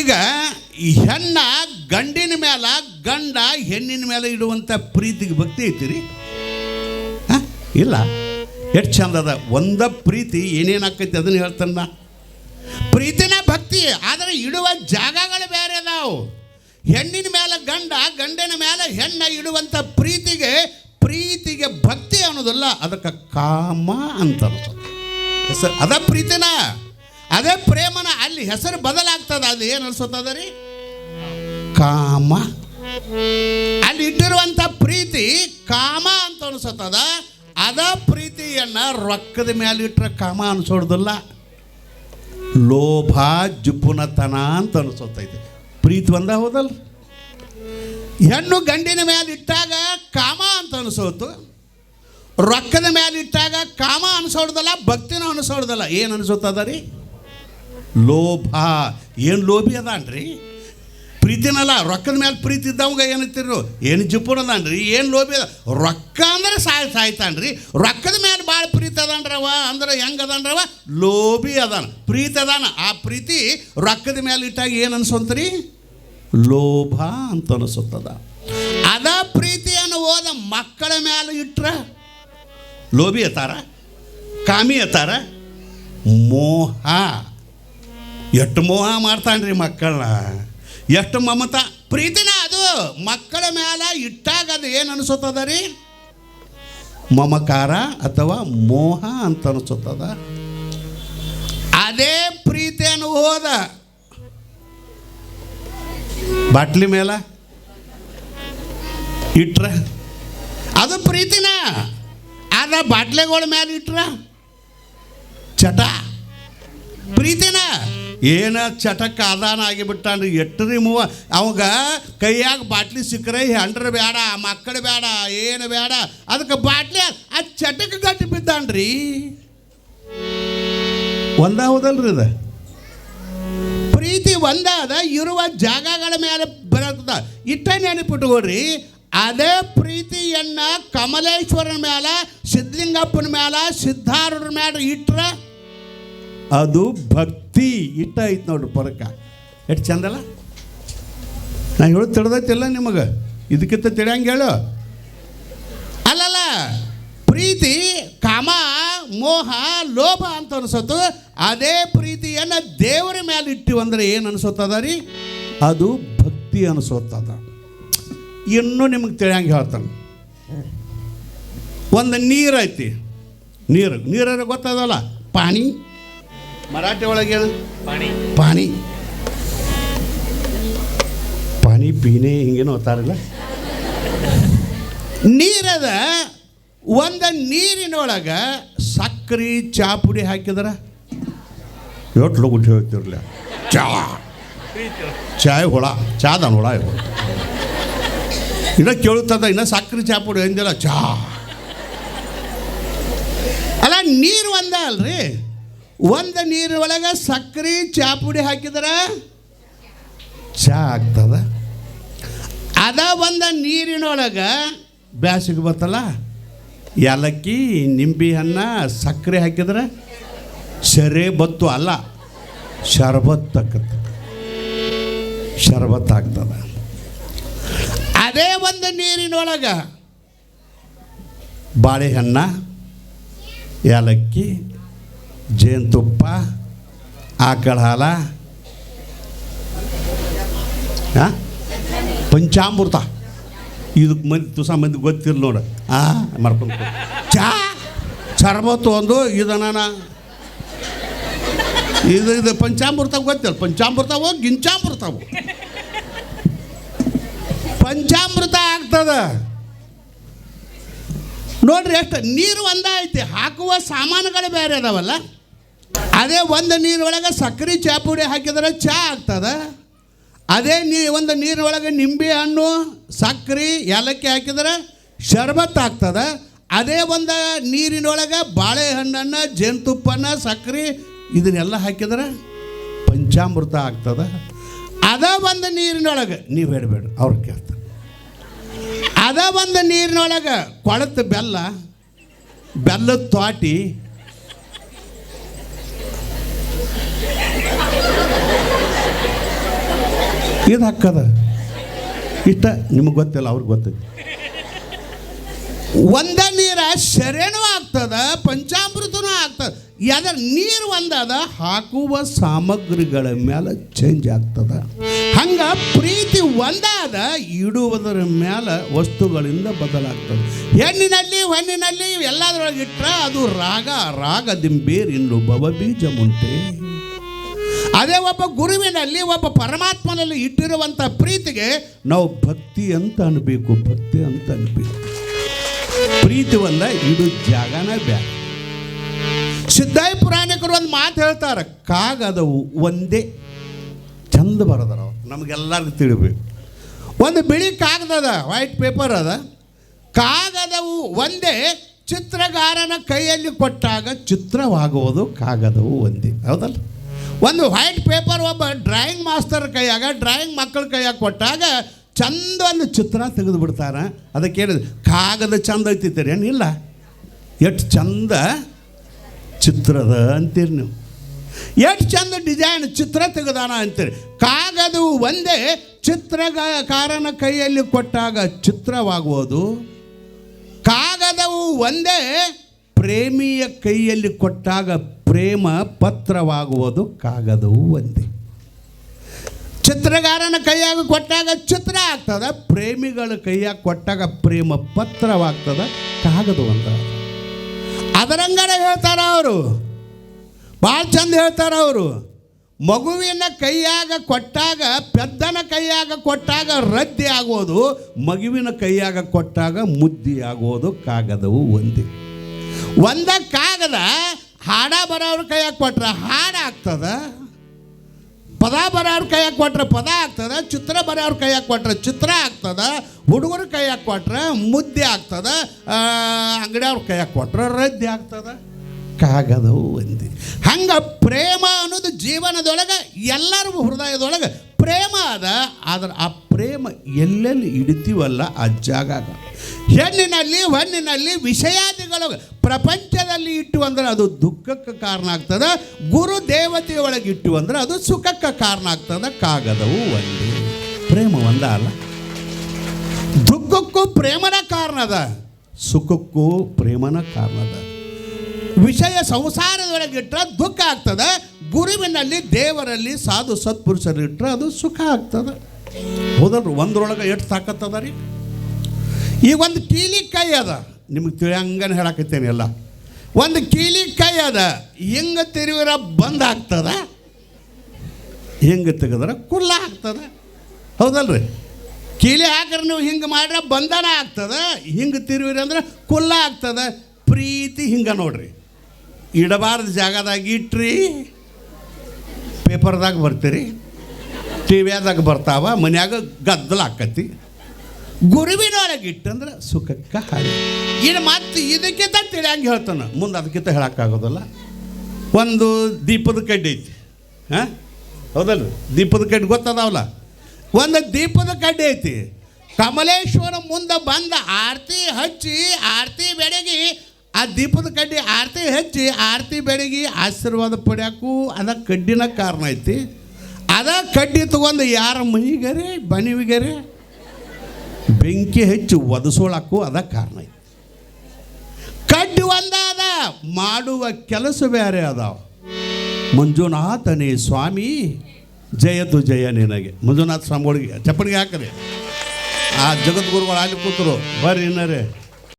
ಈಗ ಹೆಣ್ಣ ಗಂಡಿನ ಮೇಲೆ, ಗಂಡ ಹೆಣ್ಣಿನ ಮೇಲೆ ಇಡುವಂಥ ಪ್ರೀತಿಗೆ ಭಕ್ತಿ ಐತಿರಿ? ಇಲ್ಲ. ಎಷ್ಟು ಚಂದ ಅದ. ಒಂದ ಪ್ರೀತಿ ಏನೇನಾಕೈತಿ ಅದನ್ನು ಹೇಳ್ತಾನ. ಪ್ರೀತಿನ ಭಕ್ತಿ, ಆದರೆ ಇಡುವ ಜಾಗಗಳು ಬೇರೆ ಅದಾವು. ಹೆಣ್ಣಿನ ಮೇಲೆ ಗಂಡ, ಗಂಡಿನ ಮೇಲೆ ಹೆಣ್ಣ ಇಡುವಂಥ ಪ್ರೀತಿಗೆ ಭಕ್ತಿ ಅನ್ನೋದಲ್ಲ, ಅದಕ್ಕೆ ಕಾಮ ಅಂತ ಅನ್ಸುತ್ತೆ. ಹೆಸರು ಅದ ಪ್ರೀತಿನ, ಅದೇ ಪ್ರೇಮನ. ಅಲ್ಲಿ ಹೆಸರು ಬದಲಾಗ್ತದ. ಅದು ಏನು ಅನ್ಸುತ್ತದ ರೀ? ಕಾಮ. ಅಲ್ಲಿ ಇಟ್ಟಿರುವಂಥ ಪ್ರೀತಿ ಕಾಮ ಅಂತ ಅನ್ಸುತ್ತದ. ಅದ ಪ್ರೀತಿಯನ್ನ ರೊಕ್ಕದ ಮೇಲೆ ಇಟ್ಟರೆ ಕಾಮ ಅನ್ಸೋಡ್ದಿಲ್ಲ, ಲೋಭ ಜುಪುನತನ ಅಂತ ಅನ್ಸೋತೈತಿ. ಪ್ರೀತಿ ಒಂದ ಹೌದಲ್ಲ. ಹೆಣ್ಣು ಗಂಡಿನ ಮೇಲೆ ಇಟ್ಟಾಗ ಕಾಮ ಅಂತ ಅನಿಸೋತು, ರೊಕ್ಕದ ಮೇಲೆ ಇಟ್ಟಾಗ ಕಾಮ ಅನಿಸೋಡ್ದಲ್ಲ, ಭಕ್ತಿನೂ ಅನಿಸೋಡ್ದಲ್ಲ. ಏನು ಅನಿಸುತ್ತದ ರೀ? ಲೋಭ. ಏನು ಲೋಭಿ ಅದಾನ್ರಿ? ಪ್ರೀತಿನಲ್ಲ, ರೊಕ್ಕದ ಮೇಲೆ ಪ್ರೀತಿ ಇದ್ದವಂಗ ಏನಂತೀರು? ಏನು ಜಿಪುಣ ಅದಾನ್ರಿ? ಏನು ಲೋಭಿ ಅದ? ರೊಕ್ಕ ಅಂದ್ರೆ ಸಾಯ್ತಾನ್ರಿ. ರೊಕ್ಕದ ಮೇಲೆ ಭಾಳ ಪ್ರೀತಿ ಅದಾನ್ರವ ಅಂದ್ರೆ ಹೆಂಗೆ ಅದಾನ್ರವ? ಲೋಭಿ ಅದಾನ, ಪ್ರೀತಿ ಅದಾನ. ಆ ಪ್ರೀತಿ ರೊಕ್ಕದ ಮೇಲೆ ಇಟ್ಟಾಗ ಏನು ಅನ್ಸೋಂತ್ರಿ? ಲೋಭ ಅಂತ ಅನಿಸುತ್ತದ. ಅದ ಪ್ರೀತಿಯನ್ನು ಹೋದ ಮಕ್ಕಳ ಮೇಲೆ ಇಟ್ರ ಲೋಭಿ ಅತ್ತಾರ, ಕಾಮಿ ಅತ್ತಾರ, ಮೋಹ. ಎಷ್ಟು ಮೋಹ ಮಾಡ್ತಾನ್ರಿ ಮಕ್ಕಳನ್ನ, ಎಷ್ಟು ಮಮತ. ಪ್ರೀತಿನ ಅದು ಮಕ್ಕಳ ಮೇಲೆ ಇಟ್ಟಾಗ ಅದು ಏನು ಅನಿಸುತ್ತದ ರೀ? ಮಮಕಾರ ಅಥವಾ ಮೋಹ ಅಂತ ಅನಿಸುತ್ತದ. ಅದೇ ಪ್ರೀತಿಯನ್ನು ಹೋದ ಬಾಟ್ಲಿ ಮೇಲೆ ಇಟ್ರ ಅದು ಪ್ರೀತಿನ. ಅದ ಬಾಟ್ಲಿಗಳ ಮೇಲೆ ಇಟ್ರ ಚಟ. ಪ್ರೀತಿನ ಏನ ಚಟಕ್ಕೆ ಆದಾನ ಆಗಿಬಿಟ್ಟಾನ್ರಿ. ಎಟ್ಟರಿ ಮೂವ ಅವಾಗ ಕೈಯಾಗ ಬಾಟ್ಲಿ ಸಿಕ್ಕರೆ ಹೆಂಡ್ರ ಬೇಡ, ಮಕ್ಕಳು ಬೇಡ, ಏನು ಬೇಡ, ಅದಕ್ಕೆ ಬಾಟ್ಲಿ ಆ ಚಟಕ್ಕೆ ಗಟ್ಟಿ ಬಿದ್ದಾನ್ರಿ. ಒಂದ ಹೌದಲ್ರಿ? ಅದ ಪ್ರೀತಿ ಒಂದಾದ, ಇರುವ ಜಾಗಗಳ ಮೇಲೆ ಬರ್ತದ. ಇಟ್ಟ ನೆನಪಿಟ್ಕೊಡ್ರಿ. ಅದೇ ಪ್ರೀತಿಯನ್ನ ಕಮಲೇಶ್ವರನ ಮೇಲೆ, ಸಿದ್ಧಲಿಂಗಪ್ಪನ ಮೇಲೆ, ಸಿದ್ಧಾರೂಢರ ಮೇಲೆ ಇಟ್ರ ಅದು ಭಕ್ತಿ. ಇಟ್ಟ ಐತೆ ನೋಡ್ರಿ ಪರಕ. ಎಷ್ಟು ಚಂದಲ್ಲ. ನಾ ಹೇಳೋದು ತಿಳಿದೈತಿಲ್ಲ ನಿಮಗೆ? ಇದಕ್ಕಿಂತ ತಿಳಿಯಂಗೆ ಹೇಳು. ಅಲ್ಲಲ್ಲ, ಪ್ರೀತಿ ಕಾಮ, ಮೋಹ, ಲೋಭ ಅಂತ ಅನಿಸೋತು. ಅದೇ ಪ್ರೀತಿಯನ್ನು ದೇವರ ಮೇಲೆ ಇಟ್ಟಿವಂದ್ರೆ ಏನು ಅನಿಸೋತದ ರೀ? ಅದು ಭಕ್ತಿ ಅನಿಸೋತದ. ಇನ್ನೂ ನಿಮಗೆ ತಿಳಿಯಂಗೆ ಹೇಳ್ತಾನೆ. ಒಂದು ನೀರು ಐತಿ. ನೀರ ಗೊತ್ತದಲ್ಲ, ಪಾನಿ. ಮರಾಠಿ ಒಳಗೆ ಪಾನಿ ಪಾನಿ ಪೀನೆ ಹಿಂಗೇನೋ ಓದ್ತಾರಲ್ಲ. ನೀರದ ಒಂದು ನೀರಿನೊಳಗೆ ಸಕ್ಕರೆ ಚಾಪುಡಿ ಹಾಕಿದ್ರೆ ಎಷ್ಟು ಗುಡ್ಡಿ ಹೋಗ್ತಿರ್ಲಿಲ್ಲ. ಚಾಯ್ ಹುಳ, ಚಾದನ ಹುಳ ಇವು ಇನ್ನೂ ಕೇಳುತ್ತದ. ಇನ್ನು ಸಕ್ಕರೆ ಚಾಪುಡಿ ಅಂದಿಲ್ಲ, ಚಾ ಅಲ್ಲ. ನೀರು ಒಂದ ಅಲ್ರಿ? ಒಂದು ನೀರೊಳಗೆ ಸಕ್ಕರೆ ಚಾಪುಡಿ ಹಾಕಿದ್ರೆ ಚಾ ಆಗ್ತದ. ಅದ ಒಂದು ನೀರಿನೊಳಗೆ ಬ್ಯಾಸಿಗೆ ಬರ್ತಲ್ಲ, ಏಲಕ್ಕಿ, ನಿಂಬೆ ಹಣ್ಣ, ಸಕ್ಕರೆ ಹಾಕಿದ್ರೆ ಸೆರೆ ಬತ್ತು ಅಲ್ಲ, ಶರ್ಬತ್ ಆಕತ್ತೆ, ಶರ್ಬತ್ ಆಗ್ತದ. ಅದೇ ಒಂದು ನೀರಿನೊಳಗೆ ಬಾಳೆಹಣ್ಣ, ಏಲಕ್ಕಿ, ಜೇನುತುಪ್ಪ, ಆಕಳ ಹಾಲ, ಪಂಚಾಮೃತ, ಇದಕ್ಕೆ ಮಂದಿ ತುಸ ಮಂದಿ ಗೊತ್ತಿಲ್ಲ ನೋಡು. ಮಾಡ್ಕೊಂಡು ಚಾ ಶರ್ಬತ್ತು ಒಂದು ಇದನ್ನ ಇದು ಪಂಚಾಮೃತ ಗೊತ್ತಿಲ್ಲ. ಪಂಚಾಮೃತವೋ ಗಿಂಚಾಮೃತವೋ ಪಂಚಾಮೃತ ಆಗ್ತದ ನೋಡ್ರಿ. ಎಷ್ಟು ನೀರು ಒಂದ ಐತಿ, ಹಾಕುವ ಸಾಮಾನುಗಳು ಬೇರೆ ಅದಾವಲ್ಲ. ಅದೇ ಒಂದು ನೀರೊಳಗೆ ಸಕ್ಕರೆ ಚಾಪುಡಿ ಹಾಕಿದ್ರೆ ಚಾ ಆಗ್ತದ. ಅದೇ ಒಂದು ನೀರೊಳಗೆ ನಿಂಬೆ ಹಣ್ಣು, ಸಕ್ಕರೆ, ಏಲಕ್ಕಿ ಹಾಕಿದ್ರೆ ಶರ್ಬತ್ ಆಗ್ತದ. ಅದೇ ಒಂದು ನೀರಿನೊಳಗೆ ಬಾಳೆಹಣ್ಣನ್ನು, ಜೇನುತುಪ್ಪನ, ಸಕ್ಕರೆ ಇದನ್ನೆಲ್ಲ ಹಾಕಿದ್ರೆ ಪಂಚಾಮೃತ ಆಗ್ತದ. ಅದ ಒಂದು ನೀರಿನೊಳಗೆ ನೀವು ಹೇಳಬೇಡ, ಅವ್ರು ಕೇಳ್ತಾರೆ. ಅದ ಒಂದು ನೀರಿನೊಳಗೆ ಕೊಳತ ಬೆಲ್ಲದ ತ್ವಾಟಿ, ಇದು ಹಾಕದ ಇಷ್ಟ ನಿಮಗೆ ಗೊತ್ತಿಲ್ಲ, ಅವ್ರಿಗೆ ಗೊತ್ತೈತಿ. ಒಂದ ನೀರ ಶರಣೂ ಆಗ್ತದ, ಪಂಚಾಮೃತನೂ ಆಗ್ತದ. ಯಾವ್ದಾರ ನೀರು ಒಂದಾದ, ಹಾಕುವ ಸಾಮಗ್ರಿಗಳ ಮೇಲೆ ಚೇಂಜ್ ಆಗ್ತದ. ಹಂಗ ಪ್ರೀತಿ ಒಂದಾದ, ಇಡುವುದರ ಮೇಲೆ ವಸ್ತುಗಳಿಂದ ಬದಲಾಗ್ತದೆ. ಹೆಣ್ಣಿನಲ್ಲಿ ಹೊನ್ನಿನಲ್ಲಿ ಎಲ್ಲದರೊಳಗೆ ಇಟ್ಟರೆ ಅದು ರಾಗ, ರಾಗದಿಂಬೇರಿನ್ನು ಭವಬೀಜ ಮುಂಟೆ. ಅದೇ ಒಬ್ಬ ಗುರುವಿನಲ್ಲಿ, ಒಬ್ಬ ಪರಮಾತ್ಮನಲ್ಲಿ ಇಟ್ಟಿರುವಂಥ ಪ್ರೀತಿಗೆ ನಾವು ಭಕ್ತಿ ಅಂತ ಅನ್ಬೇಕು, ಭಕ್ತಿ ಅಂತ ಅನ್ಬೇಕು. ಪ್ರೀತಿ ಒಂದ, ಇಡು ಜಾಗನ ಬ್ಯಾಡ. ಸಿದ್ಧಾಯ ಪುರಾಣಿಕರು ಒಂದು ಮಾತು ಹೇಳ್ತಾರೆ, ಕಾಗದವು ಒಂದೇ. ಚಂದ ಬರೋದಾರ ಅವ್ರು, ನಮಗೆಲ್ಲರಿಗೂ ತಿಳಿಬೇಕು. ಒಂದು ಬಿಳಿ ಕಾಗದ, ವೈಟ್ ಪೇಪರ್ ಅದ, ಕಾಗದವು ಒಂದೇ. ಚಿತ್ರಗಾರನ ಕೈಯಲ್ಲಿ ಕೊಟ್ಟಾಗ ಚಿತ್ರವಾಗುವುದು ಕಾಗದವು ಒಂದೇ, ಹೌದಲ್ಲ? ಒಂದು ವೈಟ್ ಪೇಪರ್ ಒಬ್ಬ ಡ್ರಾಯಿಂಗ್ ಮಾಸ್ಟರ್ ಕೈಯಾಗ, ಡ್ರಾಯಿಂಗ್ ಮಕ್ಕಳ ಕೈಯಾಗ ಕೊಟ್ಟಾಗ ಚಂದ ಒಂದು ಚಿತ್ರ ತೆಗೆದು ಬಿಡ್ತಾರೆ. ಅದಕ್ಕೆ ಹೇಳಿದ್ರು, ಕಾಗದ ಚಂದ ಐತಿದ್ದೀರಿ ಏನಿಲ್ಲ, ಎಷ್ಟು ಚಂದ ಚಿತ್ರದ ಅಂತೀರಿ ನೀವು, ಎಷ್ಟು ಚಂದ ಡಿಸೈನ್ ಚಿತ್ರ ತೆಗೆದಾನ ಅಂತೀರಿ. ಕಾಗದವು ಒಂದೇ, ಚಿತ್ರಕಾರನ ಕೈಯಲ್ಲಿ ಕೊಟ್ಟಾಗ ಚಿತ್ರವಾಗುವುದು. ಕಾಗದವು ಒಂದೇ, ಪ್ರೇಮಿಯ ಕೈಯಲ್ಲಿ ಕೊಟ್ಟಾಗ ಪ್ರೇಮ ಪತ್ರವಾಗುವುದು. ಕಾಗದವು ಒಂದೇ. ಚಿತ್ರಗಾರನ ಕೈಯಾಗ ಕೊಟ್ಟಾಗ ಚಿತ್ರ ಆಗ್ತದ, ಪ್ರೇಮಿಗಳ ಕೈಯಾಗ ಕೊಟ್ಟಾಗ ಪ್ರೇಮ ಪತ್ರವಾಗ್ತದ. ಕಾಗದ ಒಂದ. ಅದರಂಗನ ಹೇಳ್ತಾರ ಅವರು, ಭಾಳ ಚಂದ ಹೇಳ್ತಾರ ಅವರು. ಮಗುವಿನ ಕೈಯಾಗ ಕೊಟ್ಟಾಗ, ಪೆದ್ದನ ಕೈಯಾಗ ಕೊಟ್ಟಾಗ ರದ್ದಿ ಆಗೋದು, ಮಗುವಿನ ಕೈಯಾಗ ಕೊಟ್ಟಾಗ ಮುದ್ದಿ ಆಗೋದು. ಕಾಗದವು ಒಂದೇ. ಒಂದ ಕಾಗದ ಹಾಡ ಬರೋವ್ರ ಕೈಯಾಗ ಕೊಟ್ರೆ ಹಾಡು ಆಗ್ತದ, ಪದ ಬರೋವ್ರ ಕೈಯಾಗ ಕೊಟ್ರೆ ಪದ ಆಗ್ತದ, ಚಿತ್ರ ಬರೋವ್ರ ಕೈಯಾಗ ಕೊಟ್ರೆ ಚಿತ್ರ ಆಗ್ತದ, ಹುಡುಗರ ಕೈಯಾಗ ಕೊಟ್ರೆ ಮುದ್ದೆ ಆಗ್ತದ, ಅಂಗಡಿಯವ್ರ ಕೈಯಾಗ ಕೊಟ್ರೆ ರದ್ದಿ ಆಗ್ತದ. ಕಾಗದವು ಒಂದೇ. ಹಂಗೆ ಪ್ರೇಮ ಅನ್ನೋದು ಜೀವನದೊಳಗೆ ಎಲ್ಲರಿಗೂ ಹೃದಯದೊಳಗೆ ಪ್ರೇಮ ಅದ. ಆದ್ರೆ ಆ ಪ್ರೇಮ ಎಲ್ಲೆಲ್ಲಿ ಇಡ್ತೀವಲ್ಲ ಆ ಜಾಗ, ಹೆಣ್ಣಿನಲ್ಲಿ ಹೊನ್ನಿನಲ್ಲಿ ವಿಷಯಾದಿಗಳು ಪ್ರಪಂಚದಲ್ಲಿ ಇಟ್ಟು ಅಂದ್ರೆ ಅದು ದುಃಖಕ್ಕೆ ಕಾರಣ ಆಗ್ತದೆ. ಗುರು ದೇವತೆಯೊಳಗೆ ಇಟ್ಟು ಅಂದ್ರೆ ಅದು ಸುಖಕ್ಕೆ ಕಾರಣ ಆಗ್ತದೆ. ಕಾಗದವು ಒಂದೇ. ಪ್ರೇಮ ಒಂದ ಅಲ್ಲ, ದುಃಖಕ್ಕೂ ಪ್ರೇಮನ ಕಾರಣ ಅದ, ಸುಖಕ್ಕೂ ಪ್ರೇಮನ ಕಾರಣ ಅದ. ವಿಷಯ ಸಂಸಾರದೊಳಗೆ ಇಟ್ಟರೆ ದುಃಖ ಆಗ್ತದೆ, ಗುರುವಿನಲ್ಲಿ ದೇವರಲ್ಲಿ ಸಾಧು ಸತ್ಪುರುಷರು ಇಟ್ಟರೆ ಅದು ಸುಖ ಆಗ್ತದೆ, ಹೌದಲ್ರಿ? ಒಂದ್ರೊಳಗೆ ಎಷ್ಟು ತಾಕತ್ತದ ರೀ. ಈಗ ಒಂದು ಕೀಲಿಕಾಯಿ ಅದ, ನಿಮಗೆ ತಿಳಿಯಂಗನೆ ಹೇಳಕತ್ತೇನೆ ಎಲ್ಲ. ಒಂದು ಕೀಲಿಕಾಯಿ ಅದ, ಹಿಂಗೆ ತಿರುವಿರ ಬಂದ್ ಆಗ್ತದ, ಹಿಂಗೆ ತೆಗೆದ್ರೆ ಕುಲ್ಲ ಆಗ್ತದೆ, ಹೌದಲ್ರಿ? ಕೀಲಿ ಹಾಕ್ರೆ ನೀವು ಹಿಂಗೆ ಮಾಡ್ರೆ ಬಂಧನ ಆಗ್ತದೆ, ಹಿಂಗೆ ತಿರುವಿರಿ ಅಂದ್ರೆ ಕುಲ್ಲ ಆಗ್ತದೆ. ಪ್ರೀತಿ ಹಿಂಗೆ ನೋಡ್ರಿ, ಇಡಬಾರ್ದು ಜಾಗದಾಗ ಇಟ್ರಿ ಪೇಪರ್ದಾಗ ಬರ್ತೀರಿ, ಟಿ ವಿಯಾದಾಗ ಬರ್ತಾವ, ಮನ್ಯಾಗ ಗದ್ದಲ ಆಕತಿ. ಗುರುವಿನೊಳಗೆ ಇಟ್ಟಂದ್ರೆ ಸುಖಕ್ಕೆ ಹಾಗೆ. ಇನ್ನು ಮತ್ತೆ ಇದಕ್ಕಿಂತ ತಿಳಿಯಂಗೆ ಹೇಳ್ತಾನೆ, ಮುಂದೆ ಅದಕ್ಕಿಂತ ಹೇಳೋಕ್ಕಾಗೋದಿಲ್ಲ. ಒಂದು ದೀಪದ ಕಡ್ಡಿ ಐತಿ, ಹಾಂ ಹೌದಲ್ರಿ? ದೀಪದ ಕಡ್ಡಿ ಗೊತ್ತದಾವಲ್ಲ? ಒಂದು ದೀಪದ ಕಡ್ಡಿ ಐತಿ. ಕಮಲೇಶ್ವರ ಮುಂದೆ ಬಂದ ಆರತಿ ಹಚ್ಚಿ, ಆರತಿ ಬೆಳಗಿ, ಆ ದೀಪದ ಕಡ್ಡಿ ಆರತಿ ಹಚ್ಚಿ, ಆರತಿ ಬೆಳಗಿ ಆಶೀರ್ವಾದ ಪಡ್ಯಾಕು ಅದ ಕಡ್ಡಿನ ಕಾರಣ ಐತಿ. ಅದ ಕಡ್ಡಿ ತಗೊಂಡು ಯಾರ ಮೈಗರೆ ಬಣಿವಿಗರೆ ಬೆಂಕಿ ಹಚ್ಚಿ ಒದಸೋಳಕ್ಕೂ ಅದ ಕಾರಣ ಐತಿ. ಕಡ್ಡಿ ಒಂದಾದ, ಮಾಡುವ ಕೆಲಸ ಬೇರೆ ಅದಾವ. ಮಂಜುನಾಥನೇ ಸ್ವಾಮಿ ಜಯತು ಜಯ ನಿನಗೆ. ಮಂಜುನಾಥ ಸ್ವಾಮಿಗಳಿಗೆ ಚಪ್ಪಣಿಗೆ ಹಾಕ್ರಿ. ಆ ಜಗದ್ಗುರುಗಳು ಅಲ್ಲಿ ಕೂತರು, ಬರ್ರಿ ಇನ್ನರೇ.